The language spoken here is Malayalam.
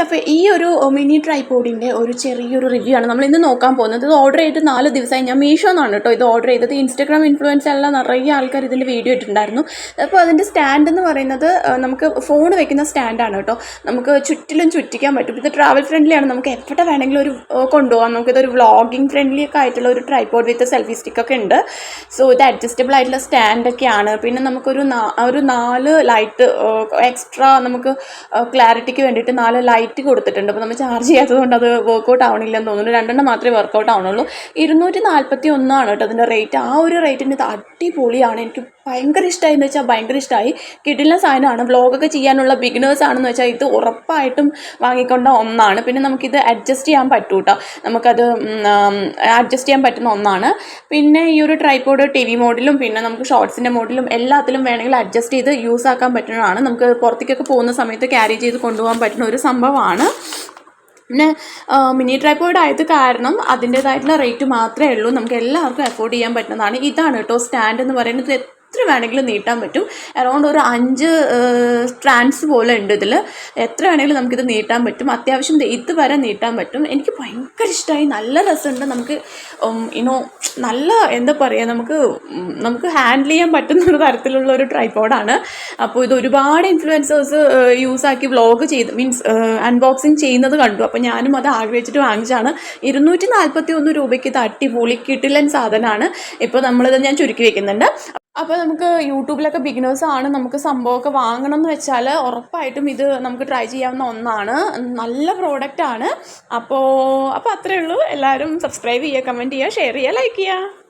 അപ്പോൾ ഈ ഒരു മിനി ട്രൈപോഡിൻ്റെ ഒരു ചെറിയൊരു റിവ്യൂ ആണ് നമ്മൾ ഇന്ന് നോക്കാൻ പോകുന്നത്. ഇത് ഓർഡർ ചെയ്തിട്ട് 4 ദിവസമായി. ഞാൻ മീഷോ എന്നാണ് കേട്ടോ ഇത് ഓർഡർ ചെയ്തത്. ഇൻസ്റ്റാഗ്രാം ഇൻഫ്ലുവൻസെല്ലാം നിറയെ ആൾക്കാർ ഇതിൻ്റെ വീഡിയോ ഇട്ടിട്ടുണ്ടായിരുന്നു. അപ്പോൾ അതിൻ്റെ സ്റ്റാൻഡ് എന്ന് പറയുന്നത് നമുക്ക് ഫോൺ വെക്കുന്ന സ്റ്റാൻഡാണ് കേട്ടോ. നമുക്ക് ചുറ്റിലും ചുറ്റിക്കാൻ പറ്റും. ഇത് ട്രാവൽ ഫ്രണ്ട്ലിയാണ്. നമുക്ക് എവിടെ വേണമെങ്കിലും ഒരു കൊണ്ടുപോകാം. നമുക്കിതൊരു വ്ളോഗിങ് ഫ്രണ്ട്ലി ഒക്കെ ആയിട്ടുള്ള ഒരു ട്രൈപോഡ് വിത്ത് സെൽഫി സ്റ്റിക്കൊക്കെ ഉണ്ട്. സോ ഇത് അഡ്ജസ്റ്റബിൾ ആയിട്ടുള്ള സ്റ്റാൻഡൊക്കെയാണ്. പിന്നെ നമുക്കൊരു 4 ലൈറ്റ് എക്സ്ട്രാ നമുക്ക് ക്ലാരിറ്റിക്ക് വേണ്ടിയിട്ട് 4 ലൈറ്റ് കൊടുത്തിട്ടുണ്ട്. അപ്പോൾ നമ്മൾ ചാർജ് ചെയ്യാത്തത് കൊണ്ട് അത് വർക്കൗട്ട് ആവണില്ലെന്ന് തോന്നുന്നു. 2 മാത്രമേ വർക്കൗട്ട് ആവണുള്ളൂ. 241 ആണ് കേട്ടോ അതിൻ്റെ റേറ്റ്. ആ ഒരു റേറ്റിന് ഇത് അടിപൊളിയാണ്. എനിക്ക് ഭയങ്കര ഇഷ്ടമായി എന്ന് വെച്ചാൽ ഭയങ്കര ഇഷ്ടമായി. കിടിലൻ സാധനമാണ്. വ്ളോഗൊക്കെ ചെയ്യാനുള്ള ബിഗിനേഴ്സ് ആണെന്ന് വെച്ചാൽ ഇത് ഉറപ്പായിട്ടും വാങ്ങിക്കൊണ്ട ഒന്നാണ്. പിന്നെ നമുക്കിത് അഡ്ജസ്റ്റ് ചെയ്യാൻ പറ്റും കേട്ടോ. നമുക്കത് അഡ്ജസ്റ്റ് ചെയ്യാൻ പറ്റുന്ന ഒന്നാണ്. പിന്നെ ഈ ഒരു ട്രൈപോഡ് TV മോഡിലും പിന്നെ നമുക്ക് ഷോർട്സിൻ്റെ മോഡിലും എല്ലാത്തിലും വേണമെങ്കിൽ അഡ്ജസ്റ്റ് ചെയ്ത് യൂസ് ആക്കാൻ പറ്റുന്നതാണ്. നമുക്ക് പുറത്തേക്കൊക്കെ പോകുന്ന സമയത്ത് ക്യാരി ചെയ്ത് കൊണ്ടുപോകാൻ പറ്റുന്ന ഒരു സംഭവമാണ്. പിന്നെ മിനി ട്രൈപോഡ് ആയത് കാരണം അതിൻ്റേതായിട്ടുള്ള റേറ്റ് മാത്രമേ ഉള്ളൂ. നമുക്ക് എല്ലാവർക്കും അഫോർഡ് ചെയ്യാൻ പറ്റുന്നതാണ്. ഇതാണ് കേട്ടോ സ്റ്റാൻഡ് എന്ന് പറയുന്നത്. എത്ര വേണമെങ്കിലും നീട്ടാൻ പറ്റും. അറൗണ്ട് ഒരു 5 സ്ട്രാൻഡ്സ് പോലെ ഉണ്ട് ഇതിൽ. എത്ര വേണമെങ്കിലും നമുക്കിത് നീട്ടാൻ പറ്റും. അത്യാവശ്യം ഇത് വരെ നീട്ടാൻ പറ്റും. എനിക്ക് ഭയങ്കര ഇഷ്ടമായി. നല്ല രസമുണ്ട്. നമുക്ക് നല്ല എന്താ പറയുക, നമുക്ക് ഹാൻഡിൽ ചെയ്യാൻ പറ്റുന്ന ഒരു തരത്തിലുള്ള ഒരു ട്രൈപോഡാണ്. അപ്പോൾ ഇത് ഒരുപാട് ഇൻഫ്ലുവൻസേഴ്സ് യൂസാക്കി വ്ളോഗ് ചെയ്ത് അൺബോക്സിങ് ചെയ്യുന്നത് കണ്ടു. അപ്പോൾ ഞാനും അത് ആഗ്രഹിച്ചിട്ട് വാങ്ങിച്ചാണ്. 241 രൂപയ്ക്ക് ഇത് അടിപൊളി കിടിലൻ സാധനമാണ്. ഇപ്പോൾ നമ്മളിത് ഞാൻ ചുരുക്കി വെക്കുന്നുണ്ട്. അപ്പോൾ നമുക്ക് യൂട്യൂബിലൊക്കെ ബിഗിനേഴ്സാണ് നമുക്ക് സംഭവമൊക്കെ വാങ്ങണം എന്ന് വെച്ചാൽ ഉറപ്പായിട്ടും ഇത് നമുക്ക് ട്രൈ ചെയ്യാവുന്ന ഒന്നാണ്. നല്ല പ്രോഡക്റ്റാണ്. അപ്പോൾ അത്രയേ ഉള്ളൂ. എല്ലാവരും സബ്സ്ക്രൈബ് ചെയ്യുക, കമൻറ്റ് ചെയ്യുക, ഷെയർ ചെയ്യുക, ലൈക്ക് ചെയ്യുക.